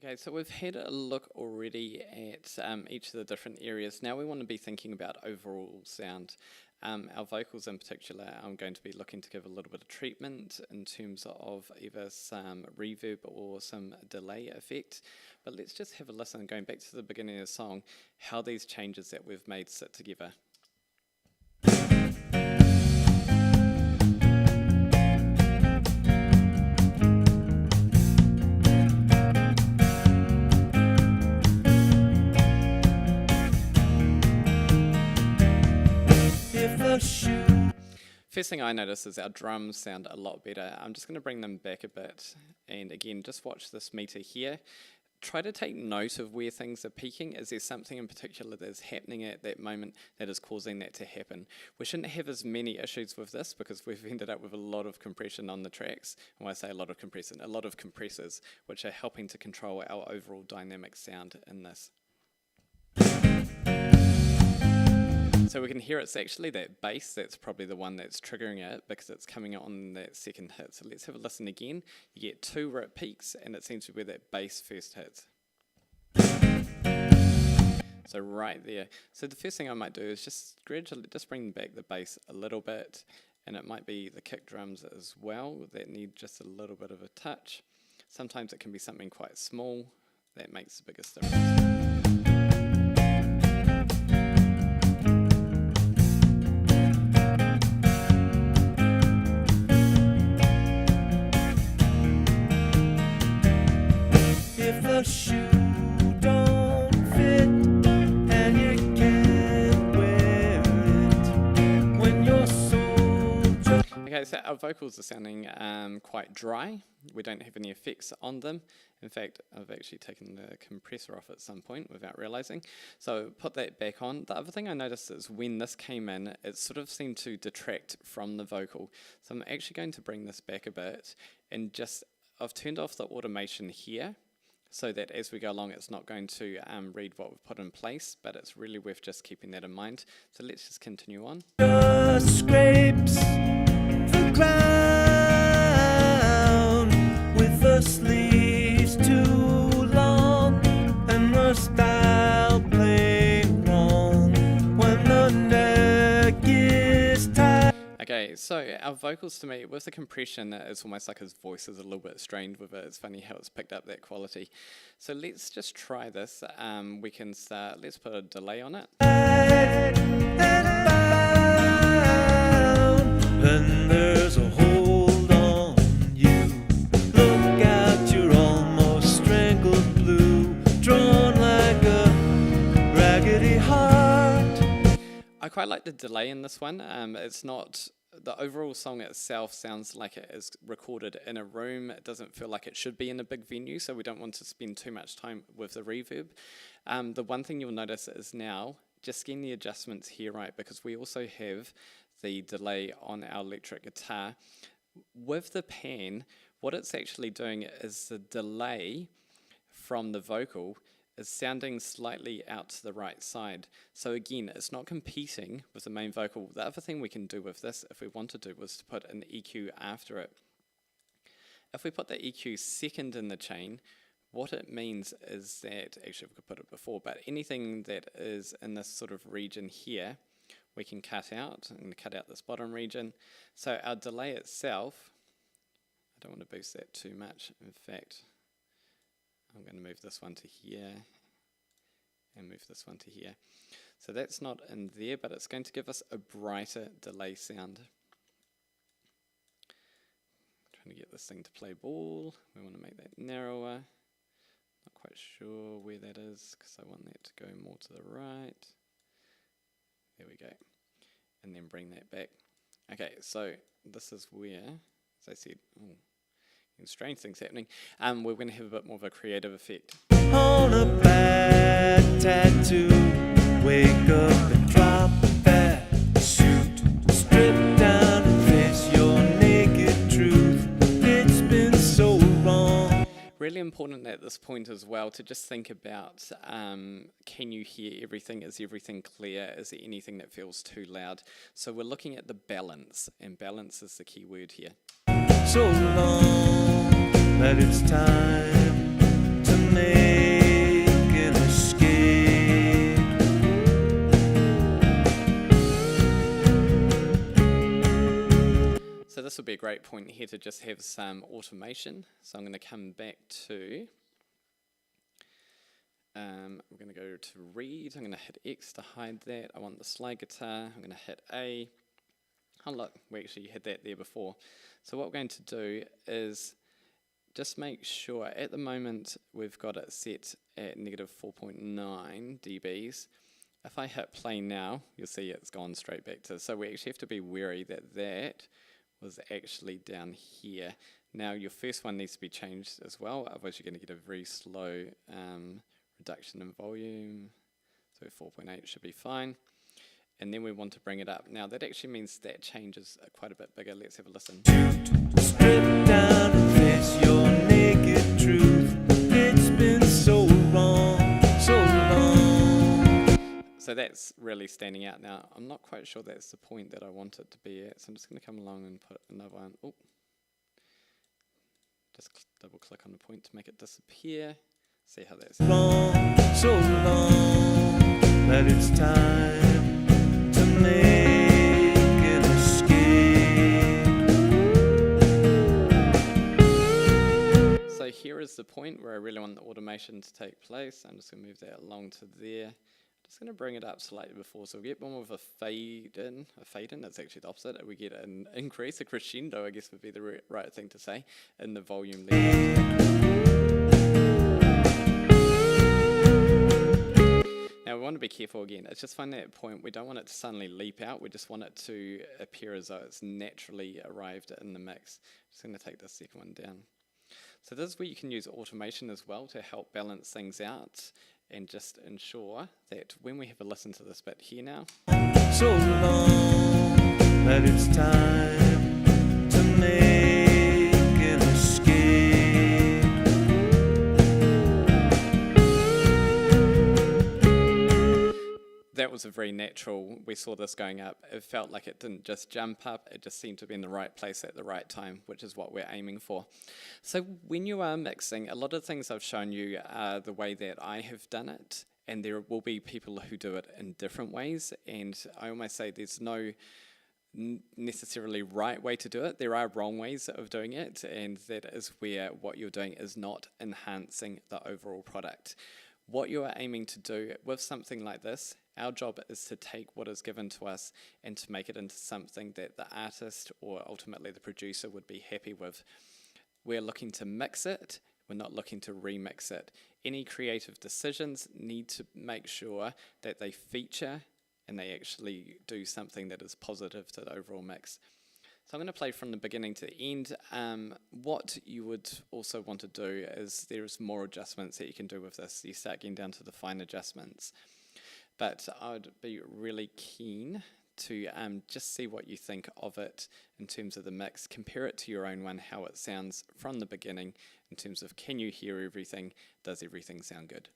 Okay, so we've had a look already at each of the different areas. Now we want to be thinking about overall sound. Our vocals in particular, I'm going to be looking to give a little bit of treatment in terms of either some reverb or some delay effect. But let's just have a listen, going back to the beginning of the song, how these changes that we've made sit together. First thing I notice is our drums sound a lot better. I'm just going to bring them back a bit, and again, just watch this meter here. Try to take note of where things are peaking. Is there something in particular that is happening at that moment that is causing that to happen? We shouldn't have as many issues with this because we've ended up with a lot of compression on the tracks. And when I say a lot of compression, a lot of compressors, which are helping to control our overall dynamic sound in this. So we can hear it's actually that bass that's probably the one that's triggering it because it's coming on that second hit. So let's have a listen again. You get two rip peaks and it seems to be where that bass first hits. So right there. So the first thing I might do is just gradually just bring back the bass a little bit, and it might be the kick drums as well that need just a little bit of a touch. Sometimes it can be something quite small that makes the biggest difference. Okay, so our vocals are sounding quite dry. We don't have any effects on them. In fact, I've actually taken the compressor off at some point without realizing. So put that back on. The other thing I noticed is when this came in, it sort of seemed to detract from the vocal. So I'm actually going to bring this back a bit and just, I've turned off the automation here so that as we go along it's not going to read what we've put in place, but it's really worth just keeping that in mind. So let's just continue on. Just scrapes the ground with the sleeves too long and the style playing wrong when the neck is tight. Okay, so our vocals, to me, with the compression, it's almost like his voice is a little bit strained with it. It's funny how it's picked up that quality. So let's just try this. We can start, let's put a delay on it. And there's a hold on you. Look out, you're almost strangled blue, drawn like a raggedy heart. I quite like the delay in this one. It's not, the overall song itself sounds like it is recorded in a room. It doesn't feel like it should be in a big venue, so we don't want to spend too much time with the reverb. The one thing you'll notice is now, just getting the adjustments here right, because we also have the delay on our electric guitar. With the pan, what it's actually doing is the delay from the vocal is sounding slightly out to the right side. So again, it's not competing with the main vocal. The other thing we can do with this, if we wanted to, was to put an EQ after it. If we put the EQ second in the chain, what it means is that, actually we could put it before, but anything that is in this sort of region here, we can cut out, and cut out this bottom region. So our delay itself, I don't want to boost that too much. In fact, I'm going to move this one to here, and move this one to here. So that's not in there, but it's going to give us a brighter delay sound. Trying to get this thing to play ball. We want to make that narrower. Not quite sure where that is, because I want that to go more to the right. There we go. And then bring that back. Okay, so this is where, as I said, strange things happening. We're going to have a bit more of a creative effect. On a bad tattoo, wake up and drop that suit, strip down and face your naked truth. It's been so long. Really important at this point as well to just think about, can you hear everything? Is everything clear? Is there anything that feels too loud? So we're looking at the balance, and balance is the key word here. So long that it's time to make great point here to just have some automation. So I'm going to come back to, we're going to go to read. I'm going to hit X to hide that. I want the slide guitar. I'm going to hit A. Oh look, we actually had that there before. So what we're going to do is just make sure, at the moment we've got it set at negative 4.9 dBs. If I hit play now, you'll see it's gone straight back to, so we actually have to be wary that that was actually down here. Now your first one needs to be changed as well, otherwise you're going to get a very slow reduction in volume. So 4.8 should be fine. And then we want to bring it up. Now that actually means that changes quite a bit bigger. Let's have a listen. Strip down and face your naked truth. It's been so long, so long. So that's really standing out now. I'm not quite sure that's the point that I want it to be at, so I'm just going to come along and put another one. Oh, just double click on the point to make it disappear. See how that's long, so long that it's time to make an escape. So here is the point where I really want the automation to take place. I'm just going to move that along to there. Just going to bring it up slightly before, so we get one with a fade in. A fade in, that's actually the opposite. We get an increase, a crescendo, I guess would be the right thing to say, in the volume level. Now we want to be careful again. It's just finding that point. We don't want it to suddenly leap out. We just want it to appear as though it's naturally arrived in the mix. Just going to take this second one down. So this is where you can use automation as well to help balance things out and just ensure that when we have a listen to this bit here now. So long that it's time to make an escape. That was a very natural, we saw this going up. It felt like it didn't just jump up, it just seemed to be in the right place at the right time, which is what we're aiming for. So when you are mixing, a lot of things I've shown you are the way that I have done it, and there will be people who do it in different ways, and I almost say there's no necessarily right way to do it. There are wrong ways of doing it, and that is where what you're doing is not enhancing the overall product. What you are aiming to do with something like this, our job is to take what is given to us and to make it into something that the artist or ultimately the producer would be happy with. We're looking to mix it, we're not looking to remix it. Any creative decisions need to make sure that they feature and they actually do something that is positive to the overall mix. So I'm going to play from the beginning to the end. What you would also want to do is there's more adjustments that you can do with this. You start getting down to the fine adjustments. But I'd be really keen to just see what you think of it in terms of the mix. Compare it to your own one, how it sounds from the beginning in terms of can you hear everything? Does everything sound good?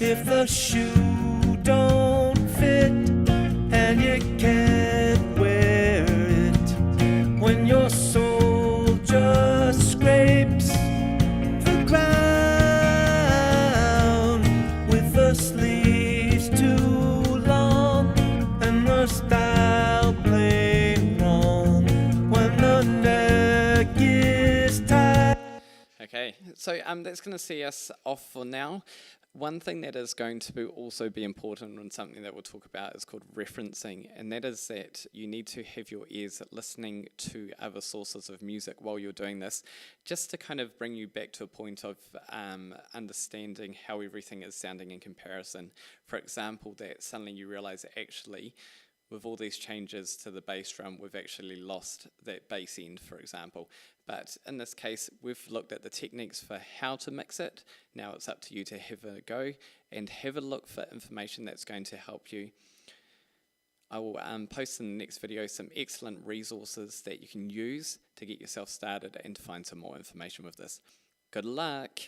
If the shoe don't fit and you can't wear it, when your soul just scrapes the ground with the sleeves too long and the style plain wrong, when the neck is tight. Okay, so that's going to see us off for now. One thing that is going to also be important and something that we'll talk about is called referencing, and that is that you need to have your ears listening to other sources of music while you're doing this, just to kind of bring you back to a point of understanding how everything is sounding in comparison. For example, that suddenly you realize that actually with all these changes to the bass drum, we've actually lost that bass end, for example. But in this case, we've looked at the techniques for how to mix it. Now it's up to you to have a go and have a look for information that's going to help you. I will post in the next video some excellent resources that you can use to get yourself started and to find some more information with this. Good luck!